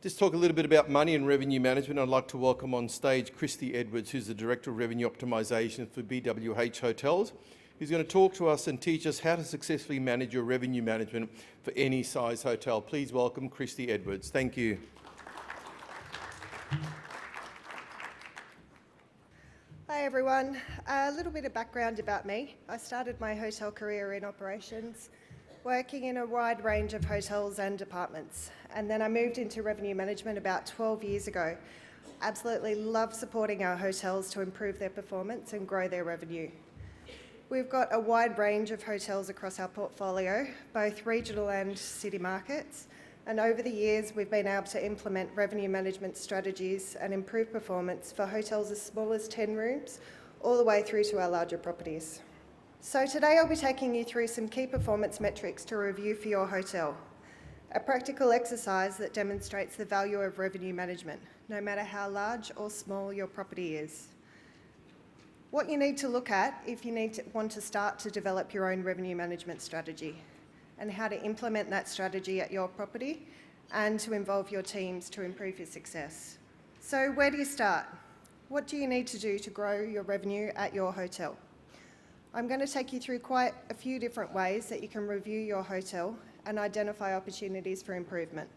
Just talk a little bit about money and revenue management. I'd like to welcome on stage Kristy Edwards, who's the Director of Revenue Optimisation for BWH Hotels, who's going to talk to us and teach us how to successfully manage your revenue management for any size hotel. Please welcome Kristy Edwards. Thank you. Hi everyone. A little bit of background about me. I started my hotel career in operations, working in a wide range of hotels and departments. And then I moved into revenue management about 12 years ago. Absolutely love supporting our hotels to improve their performance and grow their revenue. We've got a wide range of hotels across our portfolio, both regional and city markets. And over the years, we've been able to implement revenue management strategies and improve performance for hotels as small as 10 rooms, all the way through to our larger properties. So today I'll be taking you through some key performance metrics to review for your hotel. A practical exercise that demonstrates the value of revenue management, no matter how large or small your property is. What you need to look at if you want to start to develop your own revenue management strategy, and how to implement that strategy at your property and to involve your teams to improve your success. So where do you start? What do you need to do to grow your revenue at your hotel? I'm going to take you through quite a few different ways that you can review your hotel and identify opportunities for improvement.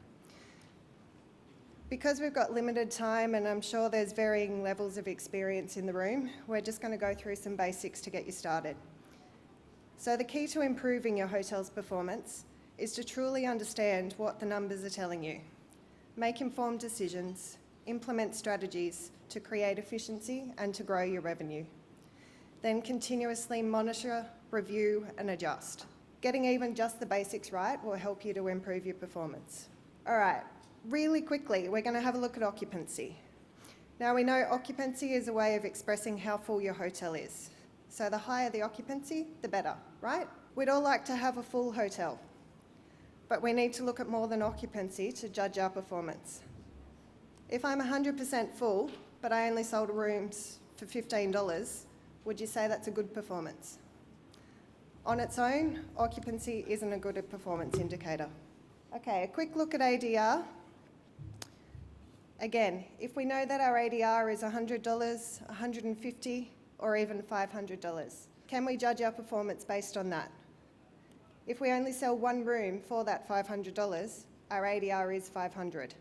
Because we've got limited time and I'm sure there's varying levels of experience in the room, we're just going to go through some basics to get you started. So the key to improving your hotel's performance is to truly understand what the numbers are telling you. Make informed decisions, implement strategies to create efficiency and to grow your revenue. Then continuously monitor, review and adjust. Getting even just the basics right will help you to improve your performance. All right, really quickly, we're going to have a look at occupancy. Now we know occupancy is a way of expressing how full your hotel is. So the higher the occupancy, the better, right? We'd all like to have a full hotel, but we need to look at more than occupancy to judge our performance. If I'm 100% full, but I only sold rooms for $15, would you say that's a good performance? On its own, occupancy isn't a good performance indicator. Okay, a quick look at ADR. Again, if we know that our ADR is $100, $150, or even $500. Can we judge our performance based on that? If we only sell one room for that $500, our ADR is $500.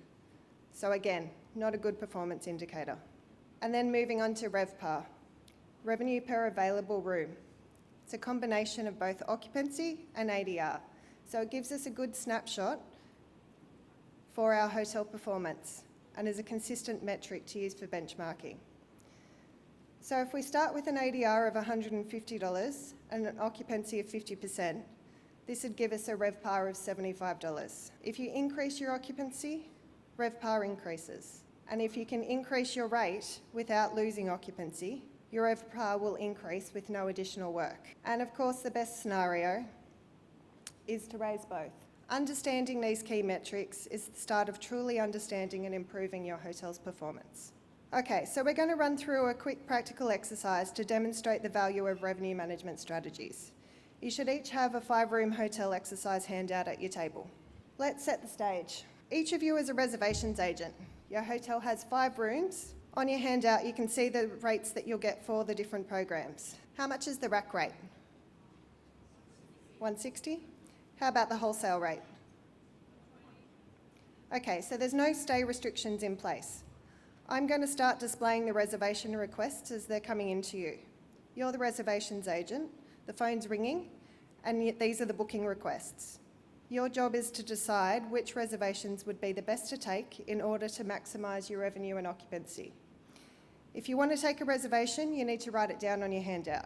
So again, not a good performance indicator. And then moving on to RevPAR, revenue per available room. It's a combination of both occupancy and ADR. So it gives us a good snapshot for our hotel performance and is a consistent metric to use for benchmarking. So if we start with an ADR of $150 and an occupancy of 50%, this would give us a RevPAR of $75. If you increase your occupancy, RevPAR increases. And if you can increase your rate without losing occupancy, your RevPAR will increase with no additional work. And of course, the best scenario is to raise both. Understanding these key metrics is the start of truly understanding and improving your hotel's performance. Okay, so we're going to run through a quick practical exercise to demonstrate the value of revenue management strategies. You should each have a 5-room hotel exercise handout at your table. Let's set the stage. Each of you is a reservations agent. Your hotel has 5 rooms. On your handout, you can see the rates that you'll get for the different programs. How much is the rack rate? $160? How about the wholesale rate? Okay, so there's no stay restrictions in place. I'm going to start displaying the reservation requests as they're coming into you. You're the reservations agent, the phone's ringing, and these are the booking requests. Your job is to decide which reservations would be the best to take in order to maximise your revenue and occupancy. If you want to take a reservation, you need to write it down on your handout.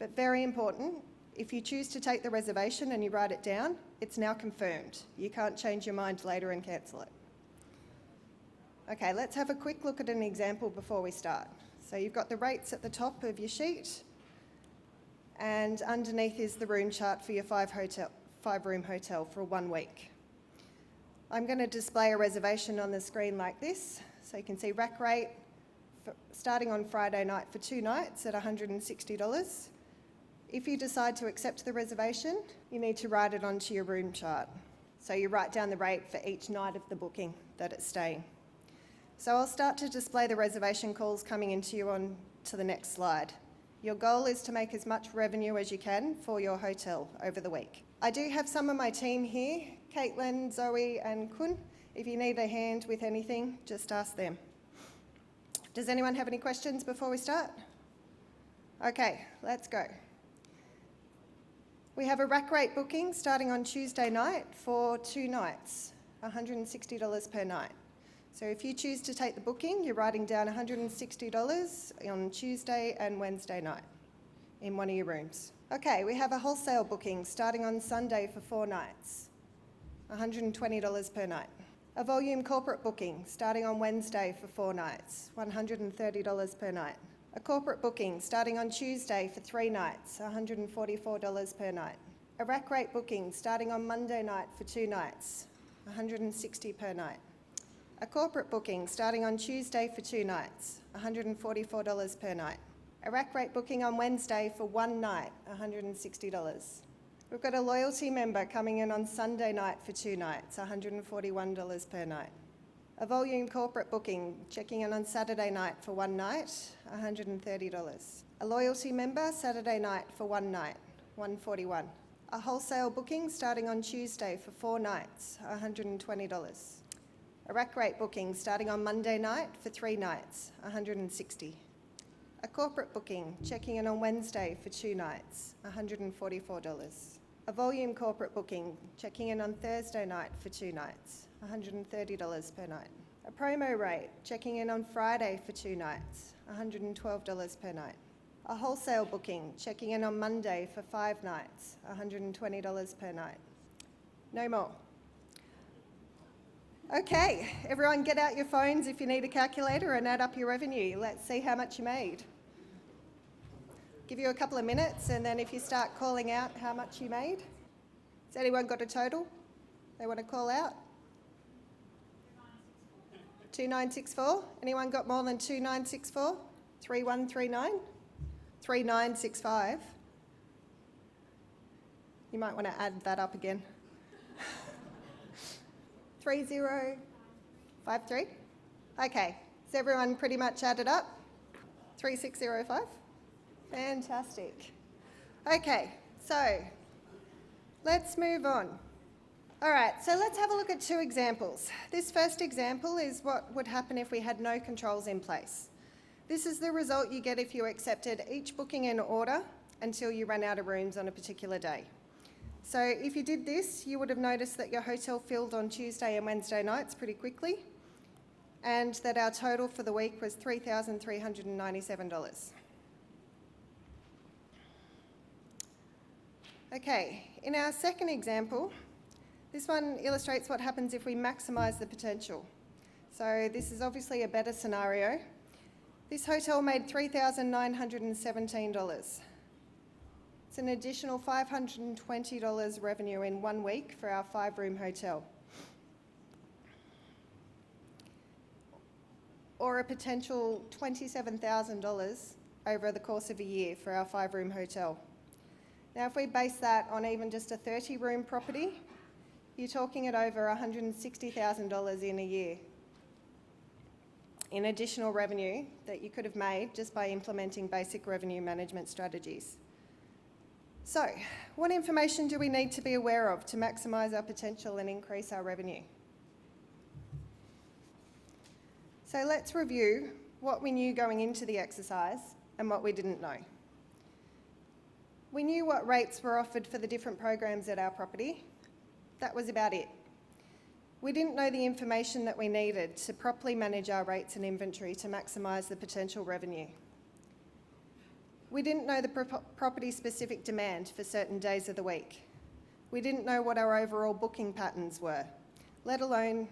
But very important, if you choose to take the reservation and you write it down, it's now confirmed. You can't change your mind later and cancel it. Okay, let's have a quick look at an example before we start. So you've got the rates at the top of your sheet, and underneath is the room chart for your 5-room hotel for 1 week. I'm going to display a reservation on the screen like this, so you can see rack rate starting on Friday night for 2 nights at $160. If you decide to accept the reservation, you need to write it onto your room chart. So you write down the rate for each night of the booking that it's staying. So I'll start to display the reservation calls coming into you on to the next slide. Your goal is to make as much revenue as you can for your hotel over the week. I do have some of my team here, Caitlin, Zoe and Kun. If you need a hand with anything, just ask them. Does anyone have any questions before we start? Okay, let's go. We have a rack rate booking starting on Tuesday night for 2 nights, $160 per night. So if you choose to take the booking, you're writing down $160 on Tuesday and Wednesday night in one of your rooms. Okay, we have a wholesale booking starting on Sunday for 4 nights, $120 per night. A volume corporate booking starting on Wednesday for 4 nights, $130 per night. A corporate booking starting on Tuesday for 3 nights, $144 per night. A rack rate booking starting on Monday night for 2 nights, $160 per night. A corporate booking starting on Tuesday for 2 nights, $144 per night. A rack rate booking on Wednesday for 1 night, $160. We've got a loyalty member coming in on Sunday night for 2 nights, $141 per night. A volume corporate booking checking in on Saturday night for 1 night, $130. A loyalty member Saturday night for 1 night, $141. A wholesale booking starting on Tuesday for 4 nights, $120. A rack rate booking starting on Monday night for 3 nights, $160. A corporate booking checking in on Wednesday for 2 nights, $144. A volume corporate booking checking in on Thursday night for 2 nights, $130 per night. A promo rate checking in on Friday for 2 nights, $112 per night. A wholesale booking checking in on Monday for 5 nights, $120 per night. No more. Okay, everyone get out your phones if you need a calculator and add up your revenue. Let's see how much you made. Give you a couple of minutes and then if you start calling out how much you made. Has anyone got a total they want to call out? 2964. Anyone got more than 2964? 3139? 3965. You might want to add that up again. 3053? Okay, so everyone pretty much added up? 3605? Fantastic. Okay, so let's move on. All right, so let's have a look at 2 examples. This first example is what would happen if we had no controls in place. This is the result you get if you accepted each booking in order until you ran out of rooms on a particular day. So if you did this, you would have noticed that your hotel filled on Tuesday and Wednesday nights pretty quickly, and that our total for the week was $3,397. Okay, in our second example, this one illustrates what happens if we maximise the potential. So this is obviously a better scenario. This hotel made $3,917. It's an additional $520 revenue in 1 week for our 5-room hotel. Or a potential $27,000 over the course of a year for our 5-room hotel. Now, if we base that on even just a 30-room property, you're talking at over $160,000 in a year in additional revenue that you could have made just by implementing basic revenue management strategies. So, what information do we need to be aware of to maximise our potential and increase our revenue? So let's review what we knew going into the exercise and what we didn't know. We knew what rates were offered for the different programs at our property. That was about it. We didn't know the information that we needed to properly manage our rates and inventory to maximise the potential revenue. We didn't know the property-specific demand for certain days of the week. We didn't know what our overall booking patterns were, let alone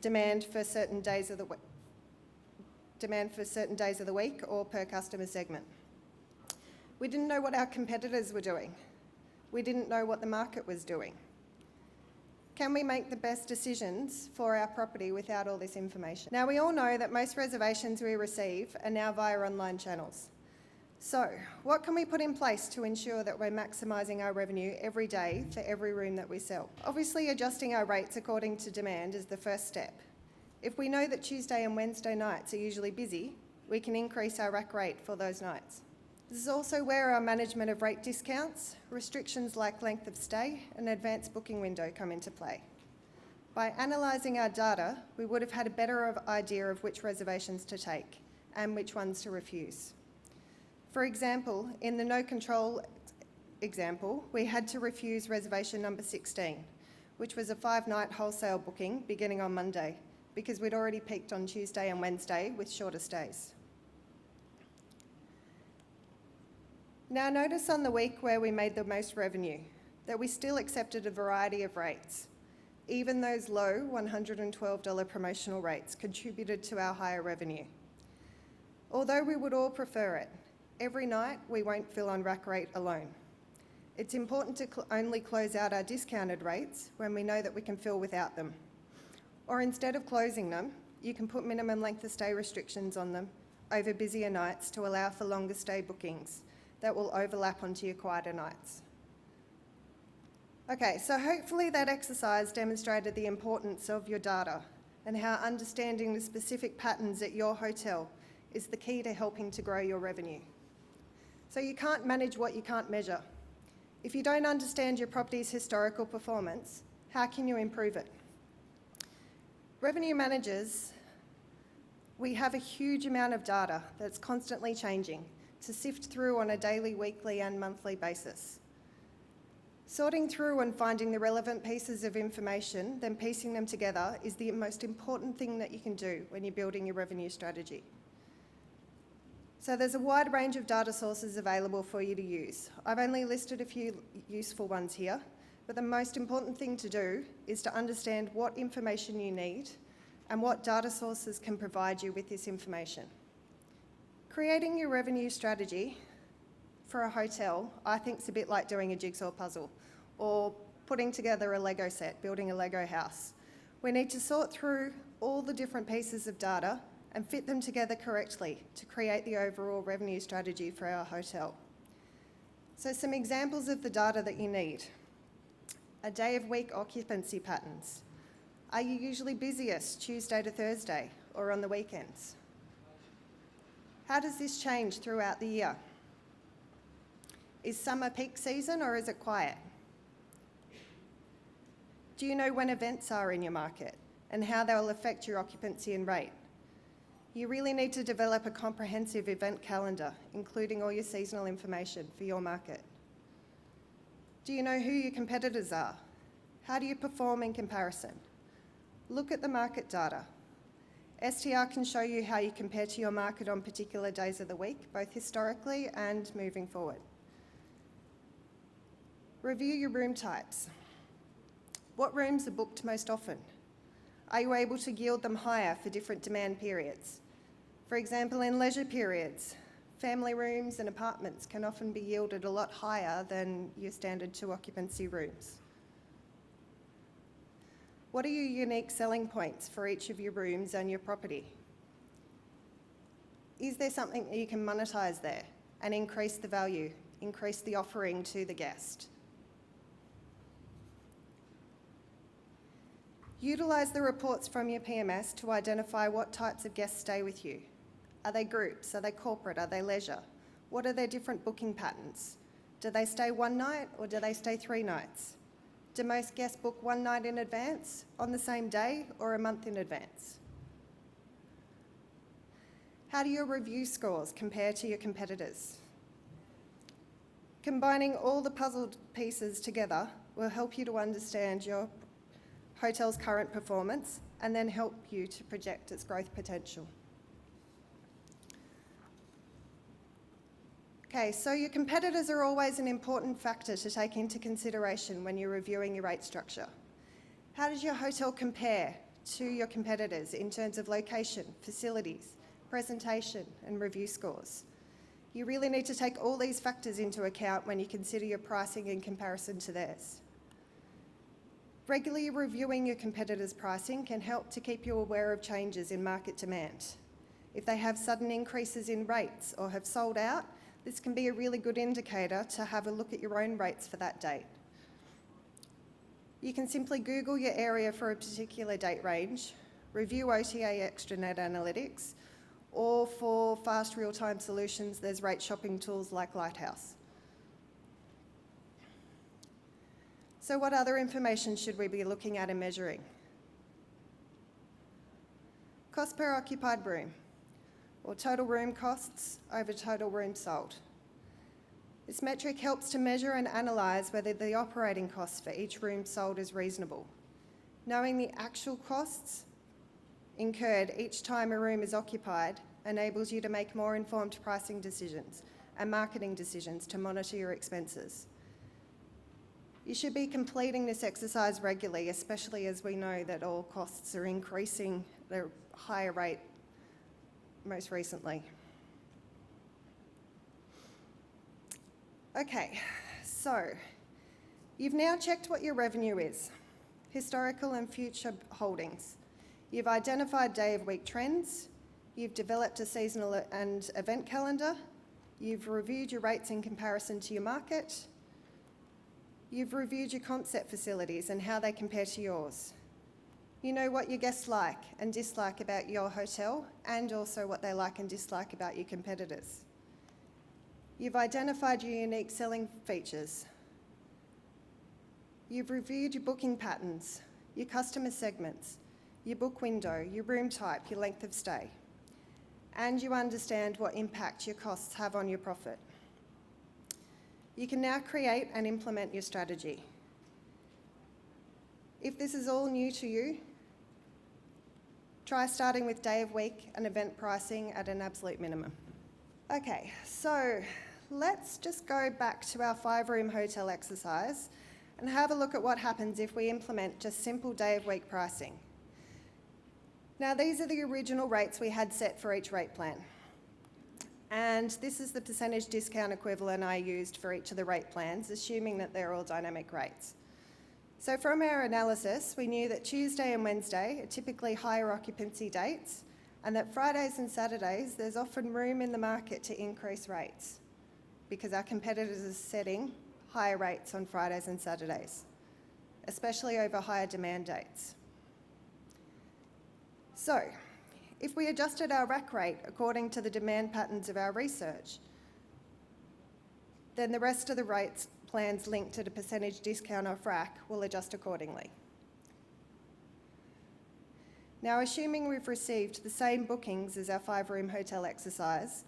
demand for certain days of the week or per customer segment. We didn't know what our competitors were doing. We didn't know what the market was doing. Can we make the best decisions for our property without all this information? Now, we all know that most reservations we receive are now via online channels. So, what can we put in place to ensure that we're maximising our revenue every day for every room that we sell? Obviously, adjusting our rates according to demand is the first step. If we know that Tuesday and Wednesday nights are usually busy, we can increase our rack rate for those nights. This is also where our management of rate discounts, restrictions like length of stay, and advanced booking window come into play. By analysing our data, we would have had a better idea of which reservations to take and which ones to refuse. For example, in the no control example, we had to refuse reservation number 16, which was a 5-night wholesale booking beginning on Monday, because we'd already peaked on Tuesday and Wednesday with shorter stays. Now notice on the week where we made the most revenue, that we still accepted a variety of rates. Even those low $112 promotional rates contributed to our higher revenue. Although we would all prefer it, every night we won't fill on rack rate alone. It's important to only close out our discounted rates when we know that we can fill without them. Or instead of closing them, you can put minimum length of stay restrictions on them over busier nights to allow for longer stay bookings that will overlap onto your quieter nights. Okay, so hopefully that exercise demonstrated the importance of your data and how understanding the specific patterns at your hotel is the key to helping to grow your revenue. So you can't manage what you can't measure. If you don't understand your property's historical performance, how can you improve it? Revenue managers, we have a huge amount of data that's constantly changing to sift through on a daily, weekly and monthly basis. Sorting through and finding the relevant pieces of information, then piecing them together is the most important thing that you can do when you're building your revenue strategy. So there's a wide range of data sources available for you to use. I've only listed a few useful ones here, but the most important thing to do is to understand what information you need and what data sources can provide you with this information. Creating your revenue strategy for a hotel, I think, is a bit like doing a jigsaw puzzle or putting together a Lego set, building a Lego house. We need to sort through all the different pieces of data and fit them together correctly to create the overall revenue strategy for our hotel. So some examples of the data that you need. A day of week occupancy patterns. Are you usually busiest Tuesday to Thursday or on the weekends? How does this change throughout the year? Is summer peak season or is it quiet? Do you know when events are in your market and how they'll affect your occupancy and rate? You really need to develop a comprehensive event calendar, including all your seasonal information for your market. Do you know who your competitors are? How do you perform in comparison? Look at the market data. STR can show you how you compare to your market on particular days of the week, both historically and moving forward. Review your room types. What rooms are booked most often? Are you able to yield them higher for different demand periods? For example, in leisure periods, family rooms and apartments can often be yielded a lot higher than your standard 2 occupancy rooms. What are your unique selling points for each of your rooms and your property? Is there something that you can monetize there and increase the value, increase the offering to the guest? Utilise the reports from your PMS to identify what types of guests stay with you. Are they groups? Are they corporate? Are they leisure? What are their different booking patterns? Do they stay 1 night or do they stay 3 nights? Do most guests book 1 night in advance, on the same day, or a month in advance? How do your review scores compare to your competitors? Combining all the puzzle pieces together will help you to understand your hotel's current performance and then help you to project its growth potential. Okay, so your competitors are always an important factor to take into consideration when you're reviewing your rate structure. How does your hotel compare to your competitors in terms of location, facilities, presentation, and review scores? You really need to take all these factors into account when you consider your pricing in comparison to theirs. Regularly reviewing your competitors' pricing can help to keep you aware of changes in market demand. If they have sudden increases in rates or have sold out, This can be a really good indicator to have a look at your own rates for that date. You can simply Google your area for a particular date range, review OTA Extranet Analytics, or for fast real-time solutions, there's rate shopping tools like Lighthouse. So what other information should we be looking at and measuring? Cost per occupied room, or total room costs over total rooms sold. This metric helps to measure and analyse whether the operating costs for each room sold is reasonable. Knowing the actual costs incurred each time a room is occupied enables you to make more informed pricing decisions and marketing decisions to monitor your expenses. You should be completing this exercise regularly, especially as we know that all costs are increasing at a higher rate most recently. Okay, so you've now checked what your revenue is, historical and future holdings. You've identified day of week trends, you've developed a seasonal and event calendar, you've reviewed your rates in comparison to your market, you've reviewed your concept facilities and how they compare to yours. You know what your guests like and dislike about your hotel and also what they like and dislike about your competitors. You've identified your unique selling features. You've reviewed your booking patterns, your customer segments, your book window, your room type, your length of stay, and you understand what impact your costs have on your profit. You can now create and implement your strategy. If this is all new to you, try starting with day of week and event pricing at an absolute minimum. Okay, so let's just go back to our 5-room hotel exercise and have a look at what happens if we implement just simple day of week pricing. Now, these are the original rates we had set for each rate plan. And this is the percentage discount equivalent I used for each of the rate plans, assuming that they're all dynamic rates. So from our analysis, we knew that Tuesday and Wednesday are typically higher occupancy dates, and that Fridays and Saturdays, there's often room in the market to increase rates because our competitors are setting higher rates on Fridays and Saturdays, especially over higher demand dates. So, if we adjusted our rack rate according to the demand patterns of our research, then the rest of the rates plans linked to the percentage discount off rack will adjust accordingly. Now, assuming we've received the same bookings as our 5-room hotel exercise,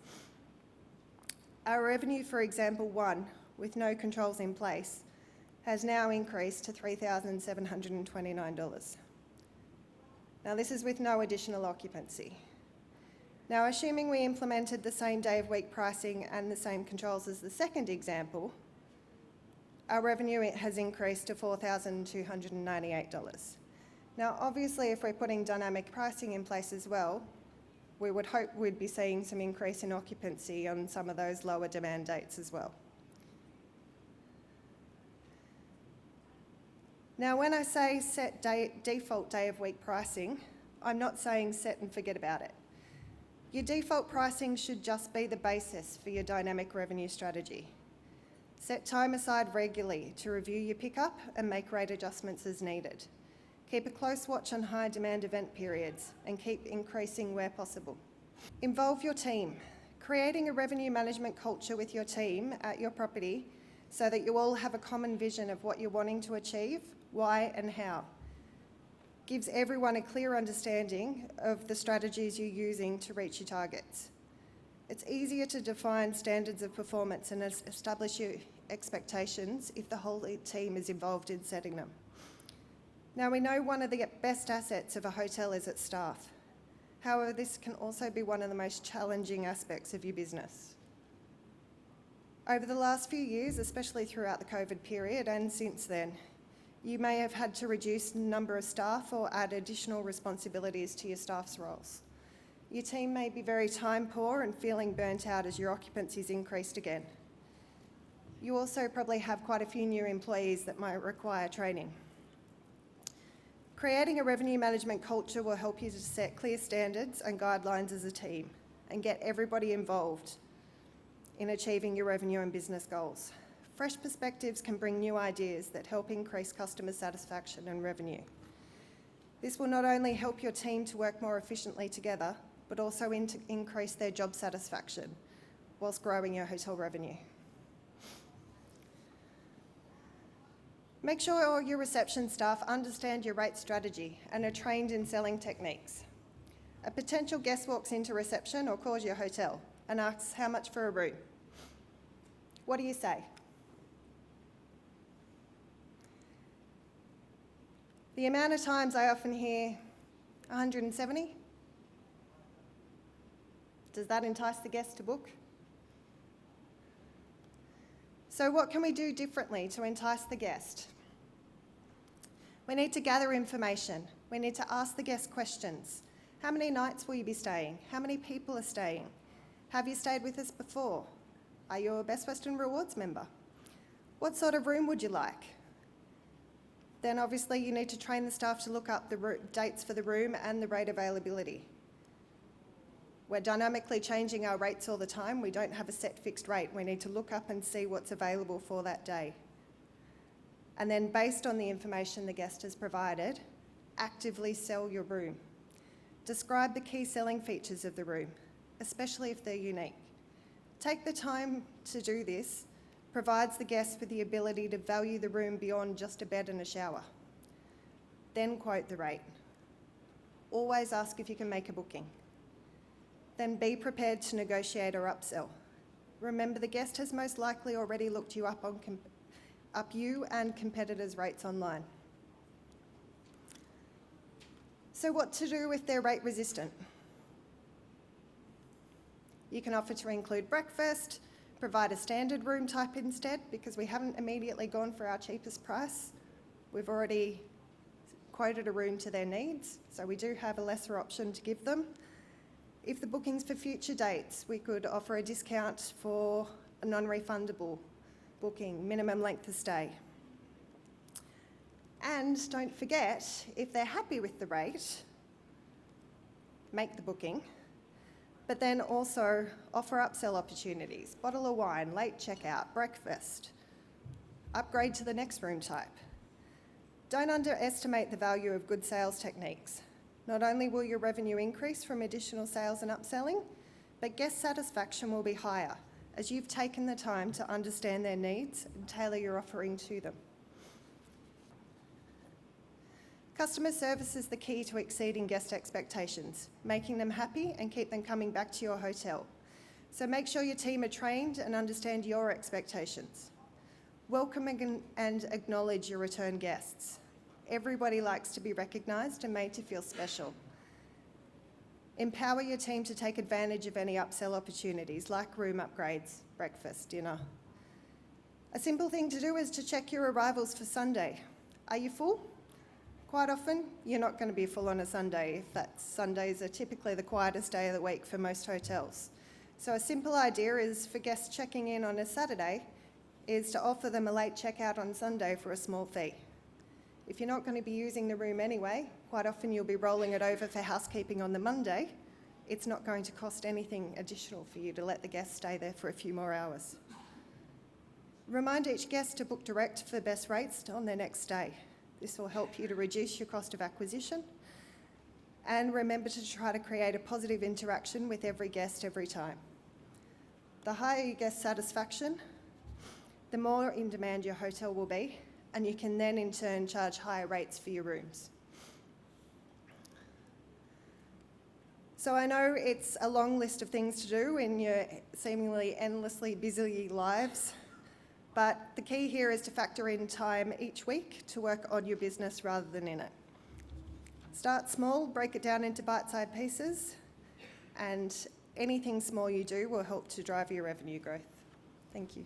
our revenue for example 1, with no controls in place, has now increased to $3,729. Now, this is with no additional occupancy. Now, assuming we implemented the same day of week pricing and the same controls as the second example, our revenue has increased to $4,298. Now, obviously, if we're putting dynamic pricing in place as well, we would hope we'd be seeing some increase in occupancy on some of those lower demand dates as well. Now, when I say set default day of week pricing, I'm not saying set and forget about it. Your default pricing should just be the basis for your dynamic revenue strategy. Set time aside regularly to review your pickup and make rate adjustments as needed. Keep a close watch on high demand event periods and keep increasing where possible. Involve your team. Creating a revenue management culture with your team at your property so that you all have a common vision of what you're wanting to achieve, why and how. Gives everyone a clear understanding of the strategies you're using to reach your targets. It's easier to define standards of performance and establish your expectations if the whole team is involved in setting them. Now, we know one of the best assets of a hotel is its staff. However, this can also be one of the most challenging aspects of your business. Over the last few years, especially throughout the COVID period and since then, you may have had to reduce the number of staff or add additional responsibilities to your staff's roles. Your team may be very time poor and feeling burnt out as your occupancy's increased again. You also probably have quite a few new employees that might require training. Creating a revenue management culture will help you to set clear standards and guidelines as a team and get everybody involved. in achieving your revenue and business goals. Fresh perspectives can bring new ideas that help increase customer satisfaction and revenue. This will not only help your team to work more efficiently together, but also increase their job satisfaction whilst growing your hotel revenue. Make sure all your reception staff understand your rate strategy and are trained in selling techniques. A potential guest walks into reception or calls your hotel and asks how much for a room. What do you say? The amount of times I often hear 170. Does that entice the guest to book? So what can we do differently to entice the guest? We need to gather information. We need to ask the guest questions. How many nights will you be staying? How many people are staying? Have you stayed with us before? Are you a Best Western Rewards member? What sort of room would you like? Then obviously you need to train the staff to look up the dates for the room and the rate availability. We're dynamically changing our rates all the time. We don't have a set fixed rate. We need to look up and see what's available for that day. And then based on the information the guest has provided, actively sell your room. Describe the key selling features of the room, especially if they're unique. Take the time to do this, provides the guest with the ability to value the room beyond just a bed and a shower. Then quote the rate. Always ask if you can make a booking. Then be prepared to negotiate or upsell. Remember, the guest has most likely already looked you up you and competitors' rates online. So what to do if they're rate resistant? You can offer to include breakfast, provide a standard room type instead, because we haven't immediately gone for our cheapest price. We've already quoted a room to their needs, so we do have a lesser option to give them. If the booking's for future dates, we could offer a discount for a non-refundable booking, minimum length of stay. And don't forget, if they're happy with the rate, make the booking, but then also offer upsell opportunities, bottle of wine, late checkout, breakfast, upgrade to the next room type. Don't underestimate the value of good sales techniques. Not only will your revenue increase from additional sales and upselling, but guest satisfaction will be higher as you've taken the time to understand their needs and tailor your offering to them. Customer service is the key to exceeding guest expectations, making them happy and keep them coming back to your hotel. So make sure your team are trained and understand your expectations. Welcome and acknowledge your return guests. Everybody likes to be recognised and made to feel special. Empower your team to take advantage of any upsell opportunities like room upgrades, breakfast, dinner. A simple thing to do is to check your arrivals for Sunday. Are you full? Quite often, you're not going to be full on a Sunday, Sundays are typically the quietest day of the week for most hotels. So a simple idea is for guests checking in on a Saturday is to offer them a late checkout on Sunday for a small fee. If you're not going to be using the room anyway, quite often you'll be rolling it over for housekeeping on the Monday. It's not going to cost anything additional for you to let the guests stay there for a few more hours. Remind each guest to book direct for best rates on their next stay. This will help you to reduce your cost of acquisition. And remember to try to create a positive interaction with every guest every time. The higher your guest satisfaction, the more in demand your hotel will be, and you can then in turn charge higher rates for your rooms. So I know it's a long list of things to do in your seemingly endlessly busy lives, but the key here is to factor in time each week to work on your business rather than in it. Start small, break it down into bite-sized pieces, and anything small you do will help to drive your revenue growth. Thank you.